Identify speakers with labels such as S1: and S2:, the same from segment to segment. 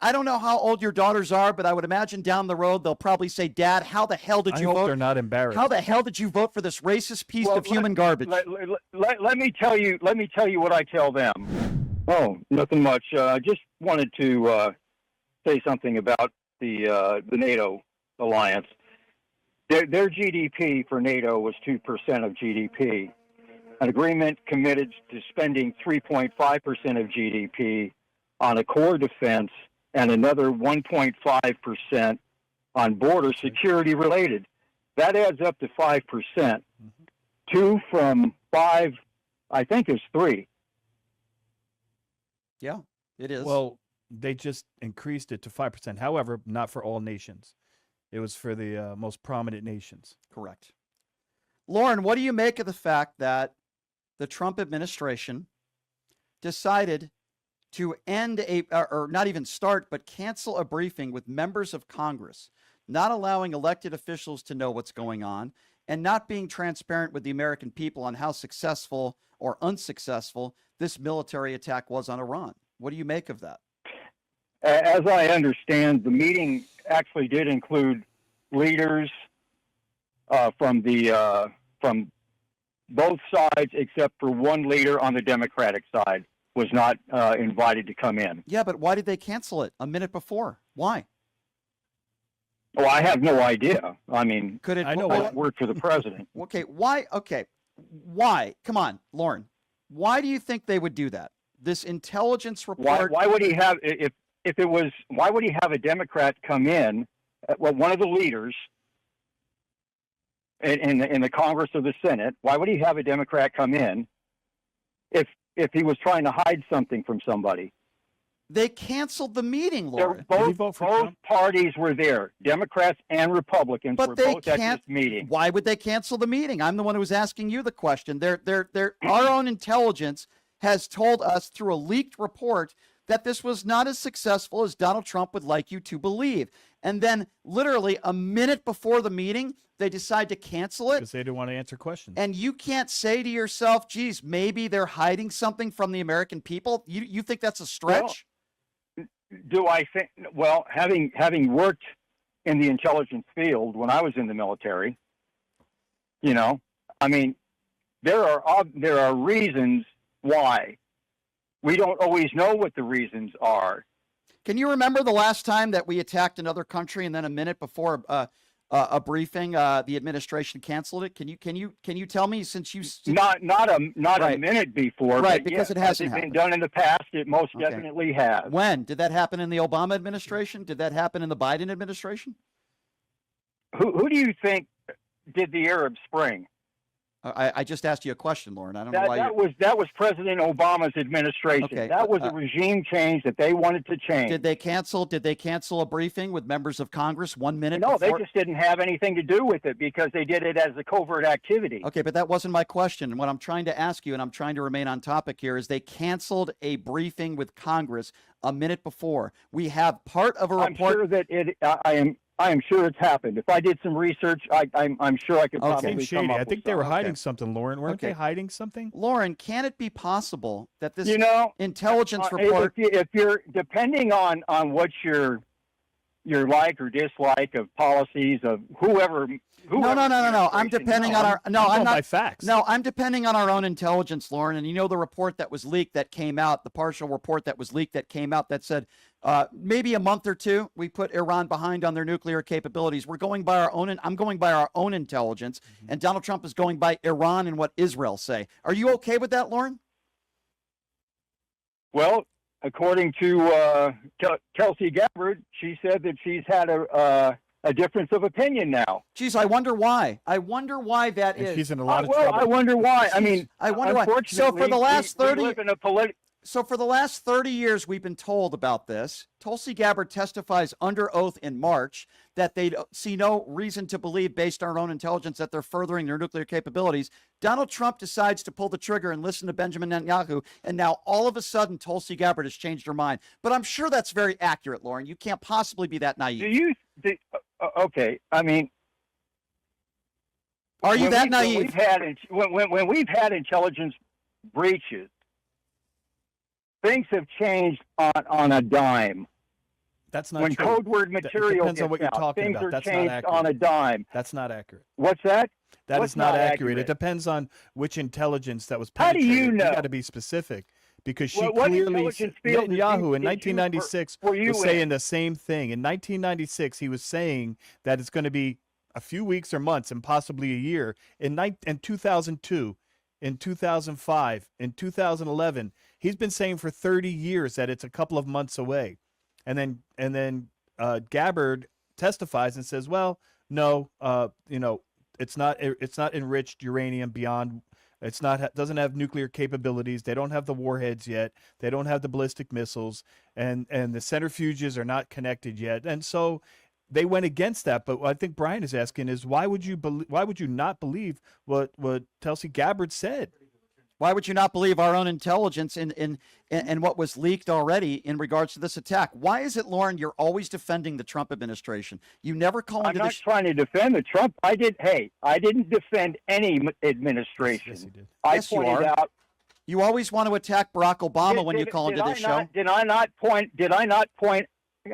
S1: I don't know how old your daughters are, but I would imagine down the road they'll probably say, Dad, how the hell did you vote?
S2: They're not embarrassed.
S1: How the hell did you vote for this racist piece of human garbage?
S3: Let me tell you what I tell them. Oh, nothing much. I just wanted to say something about the NATO alliance. Their GDP for NATO was 2% of GDP. An agreement committed to spending 3.5% of GDP on a core defense and another 1.5% on border security related. That adds up to 5%. 2 from 5, I think, is 3.
S1: Yeah, it is.
S2: Well, they just increased it to 5%. However, not for all nations. It was for the most prominent nations.
S1: Correct. Lauren, what do you make of the fact that the Trump administration decided to end or not even start, but cancel a briefing with members of Congress, not allowing elected officials to know what's going on, and not being transparent with the American people on how successful or unsuccessful this military attack was on Iran? What do you make of that?
S3: As I understand, the meeting actually did include leaders from both sides, except for one leader on the Democratic side was not invited to come in.
S1: Yeah, but why did they cancel it a minute before? Why?
S3: Oh, I have no idea. I mean,
S1: could it?
S3: I know what worked for the president.
S1: Okay, why? Okay, why? Come on, Lauren. Why do you think they would do that? This intelligence report.
S3: Why would he have if it was? Why would he have a Democrat come in? Well, one of the leaders in the Congress or the Senate. Why would he have a Democrat come in if he was trying to hide something from somebody?
S1: They canceled the meeting, Lauren.
S3: Both parties were there. Democrats and Republicans were both at this meeting.
S1: Why would they cancel the meeting? I'm the one who was asking you the question. Our own intelligence has told us through a leaked report that this was not as successful as Donald Trump would like you to believe. And then literally a minute before the meeting, they decide to cancel it.
S2: Because they didn't want to answer questions.
S1: And you can't say to yourself, geez, maybe they're hiding something from the American people. You think that's a stretch?
S3: Do I think? Well, having worked in the intelligence field when I was in the military, I mean, there are reasons why. We don't always know what the reasons are.
S1: Can you remember the last time that we attacked another country and then a minute before a briefing, the administration canceled it? Can you tell me, since you
S3: not a minute before,
S1: right? Because it hasn't
S3: been done in the past. It most definitely has.
S1: When did that happen? In the Obama administration? Did that happen in the Biden administration?
S3: Who do you think did the Arab Spring?
S1: I just asked you a question, Lauren. I don't know why
S3: that was President Obama's administration.
S1: Okay,
S3: that was a regime change that they wanted to change.
S1: Did they cancel a briefing with members of Congress 1 minute
S3: No,
S1: before?
S3: they just didn't have anything to do with it because they did it as a covert activity.
S1: Okay, but that wasn't my question. And what I'm trying to ask you, and I'm trying to remain on topic here, is they canceled a briefing with Congress a minute before. We have part of a report.
S3: I'm sure that I am sure it's happened. If I did some research, I'm sure I could probably come up
S2: I think
S3: with
S2: they were hiding something, Lauren. Weren't they hiding something?
S1: Lauren, can it be possible that this intelligence report...
S3: If you're depending on what your like or dislike of policies of whoever.
S1: No. I'm depending on our. No, I'm not.
S2: By facts.
S1: No, I'm depending on our own intelligence, Lauren. And the report that was leaked that came out, the partial report that was leaked that came out that said maybe a month or two we put Iran behind on their nuclear capabilities. We're going by our own, and I'm going by our own intelligence, and Donald Trump is going by Iran and what Israel say. Are you okay with that, Lauren?
S3: Well, according to Kelsey Gabbard, she said that she's had a difference of opinion now.
S1: Geez, I wonder why. I wonder why that is.
S2: She's in a lot of trouble.
S3: I wonder why. I mean,
S1: I wonder why. So for the last 30
S3: we live in a
S1: So for the last 30 years, we've been told about this. Tulsi Gabbard testifies under oath in March that they see no reason to believe, based on our own intelligence, that they're furthering their nuclear capabilities. Donald Trump decides to pull the trigger and listen to Benjamin Netanyahu, and now all of a sudden Tulsi Gabbard has changed her mind. But I'm sure that's very accurate, Lauren. You can't possibly be that naive.
S3: Okay, I mean,
S1: are you that naive?
S3: When we've had intelligence breaches, things have changed on a dime.
S2: That's not
S3: when
S2: true.
S3: code word
S2: It
S3: material
S2: depends on what
S3: gets
S2: you're
S3: out,
S2: talking
S3: things
S2: about.
S3: are
S2: That's not
S3: changed
S2: accurate.
S3: on a dime.
S2: That's not accurate.
S3: What's that?
S2: That
S3: What's
S2: is not
S3: not
S2: accurate.
S3: accurate?
S2: It depends on which intelligence that was
S3: How do
S2: penetrated.
S3: you know?
S2: got to be specific because she
S3: What
S2: clearly
S3: intelligence field did
S2: Netanyahu
S3: you-
S2: in
S3: did you-
S2: 1996
S3: were you
S2: was saying
S3: in?
S2: the same thing. In 1996, he was saying that it's going to be a few weeks or months and possibly a year. In 2002, in 2005, in 2011, he's been saying for 30 years that it's a couple of months away, and then Gabbard testifies and says, "Well, no, it's not enriched uranium beyond. It's not doesn't have nuclear capabilities. They don't have the warheads yet. They don't have the ballistic missiles, and the centrifuges are not connected yet. And so they went against that. But what I think Brian is asking is why would you not believe what Tulsi Gabbard said?
S1: Why would you not believe our own intelligence in what was leaked already in regards to this attack? Why is it, Lauren, you're always defending the Trump administration? You never call
S3: I'm
S1: into
S3: not trying to defend the Trump. I didn't defend any administration.
S2: Yes, he did.
S3: I
S1: Yes, you
S3: pointed
S1: are.
S3: out.
S1: You always want to attack Barack Obama when you call into this show.
S3: Did I not point?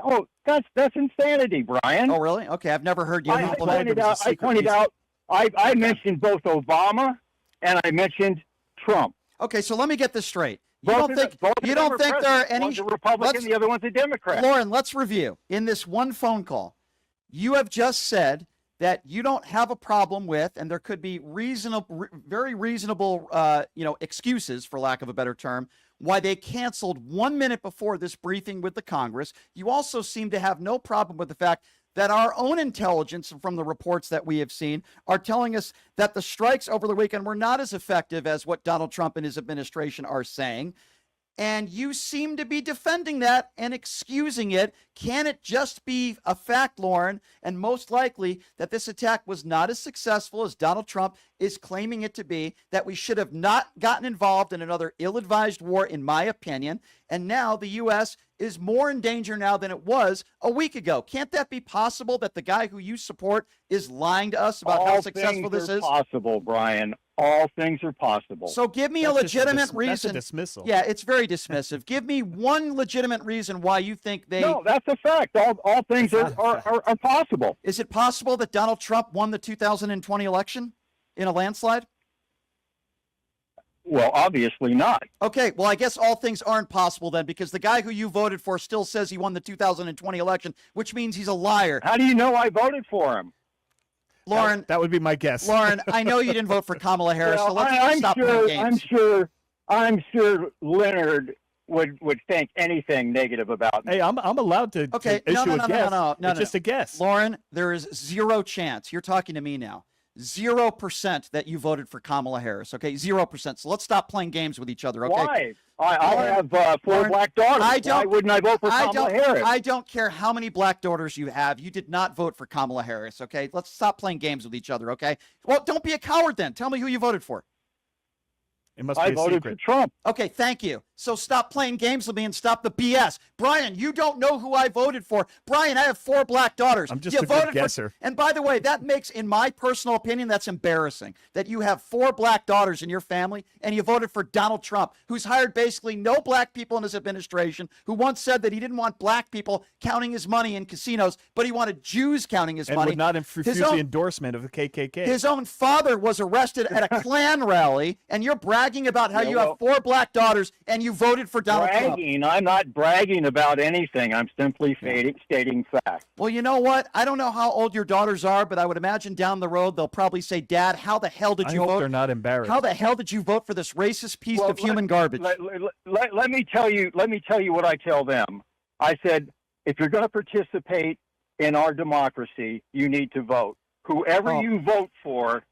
S3: Oh, that's insanity, Brian.
S1: Oh, really? Okay, I've never heard you
S3: I
S1: compliment.
S3: pointed out. I mentioned both Obama and I mentioned Trump.
S1: Okay, so let me get this straight. You
S3: Both
S1: don't
S3: of
S1: think
S3: them- both of
S1: you
S3: them
S1: don't think there are
S3: presidents.
S1: any
S3: One's a Republican,
S1: let's-
S3: the other one's a Democrat.
S1: Lauren, let's review. In this one phone call, you have just said that you don't have a problem with, and there could be very reasonable, excuses, for lack of a better term, why they canceled 1 minute before this briefing with the Congress. You also seem to have no problem with the fact that our own intelligence from the reports that we have seen are telling us that the strikes over the weekend were not as effective as what Donald Trump and his administration are saying. And you seem to be defending that and excusing it. Can it just be a fact, Lauren, and most likely that this attack was not as successful as Donald Trump is claiming it to be, that we should have not gotten involved in another ill-advised war, in my opinion, and now the U.S. is more in danger now than it was a week ago? Can't that be possible, that the guy who you support is lying to us about how successful this is?
S3: Possible, Brian. All things are possible.
S1: So give me a
S2: That's just
S1: legitimate reason.
S2: That's a dismissal.
S1: Yeah, it's very dismissive. Give me one legitimate reason why you think they.
S3: No, that's a fact. All things
S2: That's
S3: are
S2: not a fact.
S3: possible.
S1: Is it possible that Donald Trump won the 2020 election in a landslide?
S3: Well, obviously not.
S1: Okay, well, I guess all things aren't possible then, because the guy who you voted for still says he won the 2020 election, which means he's a liar.
S3: How do you know I voted for him?
S1: Lauren,
S2: That would be my guess.
S1: Lauren, I know you didn't vote for Kamala Harris,
S3: Well,
S1: so let's just stop playing games.
S3: I'm sure Leonard would think anything negative about me.
S2: Hey, I'm allowed to
S1: Okay,
S2: issue
S1: no,
S2: a guess.
S1: no.
S2: It's just a guess.
S1: Lauren, there is zero chance. You're talking to me now. 0% that you voted for Kamala Harris. Okay, 0%. So let's stop playing games with each other. Okay.
S3: Why? I
S1: Lauren,
S3: have four
S1: Lauren,
S3: black daughters.
S1: I don't-
S3: Why wouldn't I vote for Kamala Harris?
S1: I don't care how many black daughters you have. You did not vote for Kamala Harris. Okay, let's stop playing games with each other. Okay. Well, don't be a coward then. Tell me who you voted for.
S2: It must be
S3: I
S2: a
S3: voted
S2: secret.
S3: for Trump.
S1: Okay, thank you. So stop playing games with me and stop the BS. Brian, you don't know who I voted for. Brian, I have 4 black daughters.
S2: I'm just
S1: You
S2: a good
S1: voted
S2: guesser.
S1: And by the way, that makes, in my personal opinion, that's embarrassing that you have 4 black daughters in your family and you voted for Donald Trump, who's hired basically no black people in his administration, who once said that he didn't want black people counting his money in casinos, but he wanted Jews counting his
S2: And
S1: money.
S2: would not refuse the endorsement of the KKK.
S1: His own father was arrested at a Klan rally, and you're bragging about how you have 4 black daughters and you voted for Donald Trump.
S3: Bragging. I'm not bragging about anything. I'm simply stating facts.
S1: Well, you know what? I don't know how old your daughters are, but I would imagine down the road they'll probably say, "Dad, how the hell did
S2: I
S1: you
S2: hope
S1: vote?
S2: they're not embarrassed.
S1: How the hell did you vote for this racist piece of human garbage?"
S3: Let me tell you what I tell them. I said, if you're going to participate in our democracy, you need to vote. Whoever you vote for,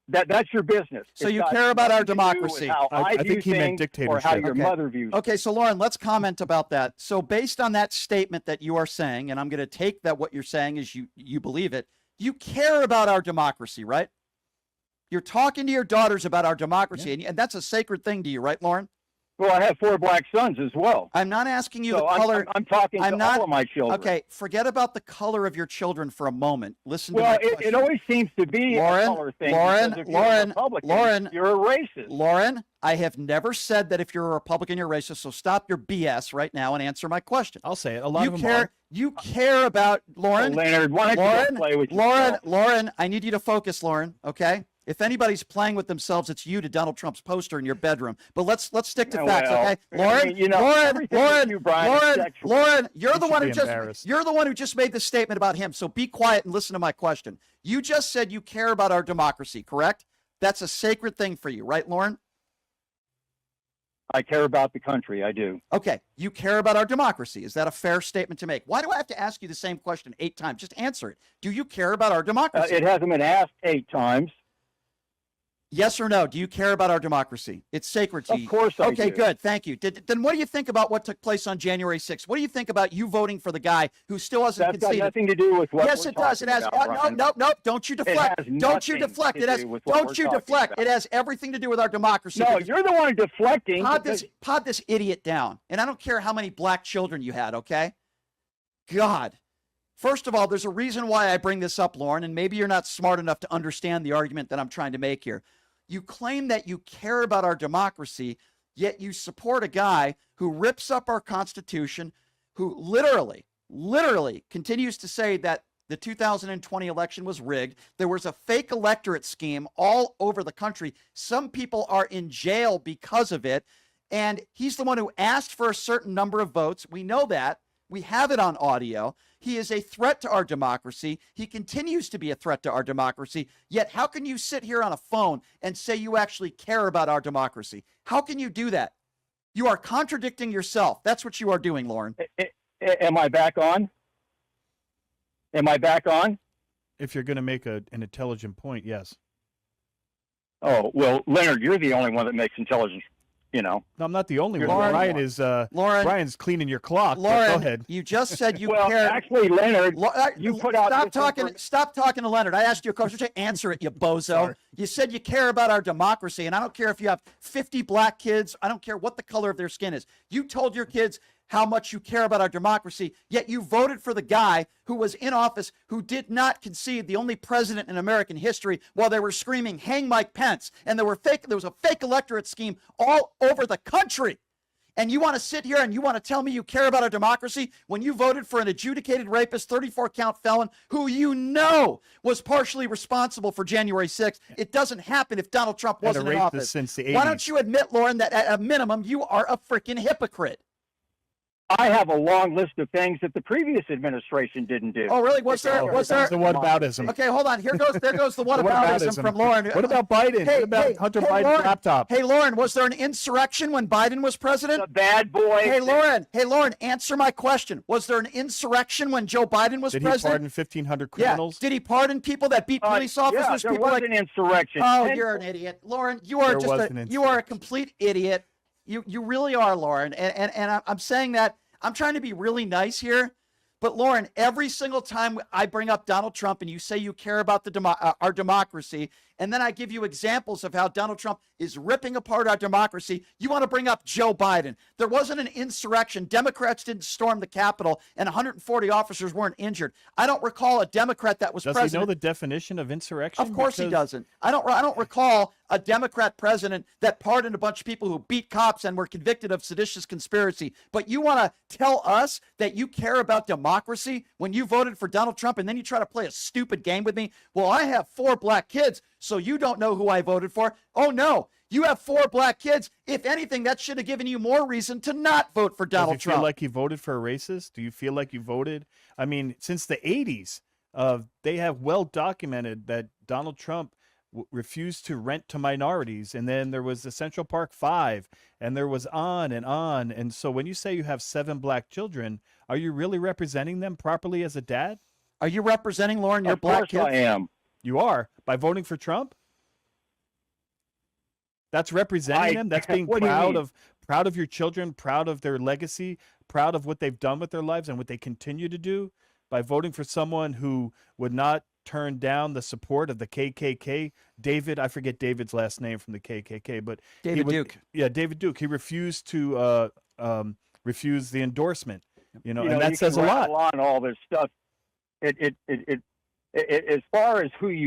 S3: that's your business.
S1: So
S3: It's
S1: you
S3: got
S1: care about our
S3: nothing to do with
S1: democracy.
S3: how
S2: I
S3: view
S2: think he meant
S3: things
S2: dictatorship.
S3: or how your
S1: Okay.
S3: mother views.
S1: Okay, so Lauren, let's comment about that. So based on that statement that you are saying, and I'm going to take that what you're saying is you believe it, you care about our democracy, right? You're talking to your daughters about our democracy, and that's a sacred thing to you, right, Lauren?
S3: Well, I have 4 black sons as well.
S1: I'm not asking you
S3: So
S1: the color.
S3: I'm talking
S1: I'm
S3: to
S1: not-
S3: all of my children.
S1: Okay, forget about the color of your children for a moment. Listen to
S3: Well,
S1: my
S3: it
S1: question.
S3: always seems to be
S1: Lauren,
S3: a color thing.
S1: Lauren,
S3: because if you're
S1: Lauren,
S3: a Republican,
S1: Lauren,
S3: you're a racist.
S1: Lauren, I have never said that if you're a Republican, you're racist. So stop your BS right now and answer my question.
S2: I'll say it. A lot
S1: You
S2: of them
S1: care.
S2: are.
S1: You care about Lauren.
S3: Leonard, why don't you
S1: Lauren,
S3: go play with
S1: Lauren,
S3: yourself?
S1: Lauren, I need you to focus, Lauren. Okay. If anybody's playing with themselves, it's you to Donald Trump's poster in your bedroom. But let's stick to facts,
S3: Well,
S1: okay?
S3: I
S1: Lauren,
S3: mean, you know,
S1: Lauren,
S3: everything with
S1: Lauren,
S3: you, Brian, is
S1: Lauren,
S3: sexual.
S1: Lauren, you're
S2: You
S1: the
S2: should
S1: one
S2: be
S1: who just
S2: embarrassed.
S1: you're the one who just made the statement about him. So be quiet and listen to my question. You just said you care about our democracy, correct? That's a sacred thing for you, right, Lauren?
S3: I care about the country. I do.
S1: Okay, you care about our democracy. Is that a fair statement to make? Why do I have to ask you the same question 8 times? Just answer it. Do you care about our democracy?
S3: It hasn't been asked 8 times.
S1: Yes or no? Do you care about our democracy? It's sacred to you.
S3: Of course I
S1: Okay,
S3: do.
S1: good. Thank you. Then what do you think about what took place on January 6th? What do you think about you voting for the guy who still hasn't
S3: That's got
S1: conceded?
S3: nothing to do with what
S1: Yes,
S3: we're
S1: it does. It
S3: talking
S1: has.
S3: about,
S1: No,
S3: Brian.
S1: no, no. Don't you deflect.
S3: has
S1: Don't you
S3: nothing
S1: deflect.
S3: to
S1: It has.
S3: do with what we're
S1: Don't you
S3: talking
S1: deflect.
S3: about.
S1: It has everything to do with our democracy.
S3: No,
S1: because
S3: you're the one deflecting. because-
S1: pod this idiot down. And I don't care how many black children you had, okay? God. First of all, there's a reason why I bring this up, Lauren, and maybe you're not smart enough to understand the argument that I'm trying to make here. You claim that you care about our democracy, yet you support a guy who rips up our Constitution, who literally continues to say that the 2020 election was rigged. There was a fake electorate scheme all over the country. Some people are in jail because of it. And he's the one who asked for a certain number of votes. We know that. We have it on audio. He is a threat to our democracy. He continues to be a threat to our democracy. Yet, how can you sit here on a phone and say you actually care about our democracy? How can you do that? You are contradicting yourself. That's what you are doing, Lauren.
S3: Am I back on? Am I back on?
S2: If you're going to make an intelligent point, yes.
S3: Oh, well, Leonard, you're the only one that makes intelligence, you know.
S2: No, I'm not the only
S3: You're
S2: one.
S1: Lauren-
S2: Brian is.
S1: Lauren,
S2: Brian's cleaning your clock. but
S1: Lauren,
S2: go ahead.
S1: you just said you
S3: Well,
S1: care.
S3: actually, Leonard, you put out
S1: Stop
S3: this
S1: talking.
S3: infor-
S1: Stop talking to Leonard. I asked you a question. Just answer it, you bozo.
S2: Sorry.
S1: You said you care about our democracy, and I don't care if you have 50 black kids. I don't care what the color of their skin is. You told your kids how much you care about our democracy, yet you voted for the guy who was in office who did not concede, the only president in American history, while they were screaming, "Hang Mike Pence," and there was a fake electorate scheme all over the country. And you want to sit here and you want to tell me you care about our democracy when you voted for an adjudicated rapist, 34-count felon, who you know was partially responsible for January 6th. It doesn't happen if Donald Trump
S2: And a
S1: wasn't in
S2: rapist
S1: office.
S2: since the
S1: Why
S2: 80s.
S1: don't you admit, Lauren, that at a minimum you are a freaking hypocrite?
S3: I have a long list of things that the previous administration didn't do.
S1: Oh, really? Was there?
S2: That's the whataboutism.
S1: Okay, hold on. There goes the whataboutism
S2: Whataboutism.
S1: from Lauren.
S2: What about Biden?
S1: Hey,
S2: what about
S1: hey,
S2: Hunter
S1: hey,
S2: Biden's
S1: Lauren.
S2: laptop?
S1: Hey, Lauren, was there an insurrection when Biden was president?
S3: The bad boy.
S1: Hey, Lauren, answer my question. Was there an insurrection when Joe Biden was
S2: Did he
S1: president?
S2: pardon 1,500 criminals?
S1: Yeah. Did he pardon people that beat police officers?
S3: Yeah, there
S1: people
S3: was
S1: like,
S3: an insurrection.
S1: oh,
S3: And-
S1: you're an idiot, Lauren. You are
S2: There
S1: just
S2: was
S1: a
S2: an
S1: you are a
S2: insurrection.
S1: complete idiot. You really are, Lauren. And I'm saying that I'm trying to be really nice here. But Lauren, every single time I bring up Donald Trump and you say you care about our democracy, and then I give you examples of how Donald Trump is ripping apart our democracy, you want to bring up Joe Biden. There wasn't an insurrection. Democrats didn't storm the Capitol, and 140 officers weren't injured. I don't recall a Democrat that was
S2: Does
S1: president.
S2: he know the definition of insurrection?
S1: Of course he
S2: Because
S1: doesn't. I don't recall a Democrat president that pardoned a bunch of people who beat cops and were convicted of seditious conspiracy. But you want to tell us that you care about democracy when you voted for Donald Trump, and then you try to play a stupid game with me? Well, I have 4 black kids, so you don't know who I voted for. Oh, no. You have 4 black kids. If anything, that should have given you more reason to not vote for Donald
S2: Does he
S1: Trump.
S2: feel like he voted for a racist? Do you feel like you voted? I mean, since the 80s, they have well documented that Donald Trump refused to rent to minorities. And then there was the Central Park 5, and there was on and on. And so when you say you have 7 black children, are you really representing them properly as a dad?
S1: Are you representing, Lauren, your
S3: Of
S1: black
S3: course
S1: kids?
S3: I am.
S2: You are, by voting for Trump? That's representing them. That's being
S3: what do you mean?
S2: proud of your children, proud of their legacy, proud of what they've done with their lives and what they continue to do by voting for someone who would not turned down the support of the KKK. David, I forget David's last name from the KKK, but
S1: David Duke.
S2: Yeah, David Duke. He refused to refuse the endorsement. And that
S3: you
S2: says
S3: can
S2: a lot.
S3: rattle on all this stuff. As far as who you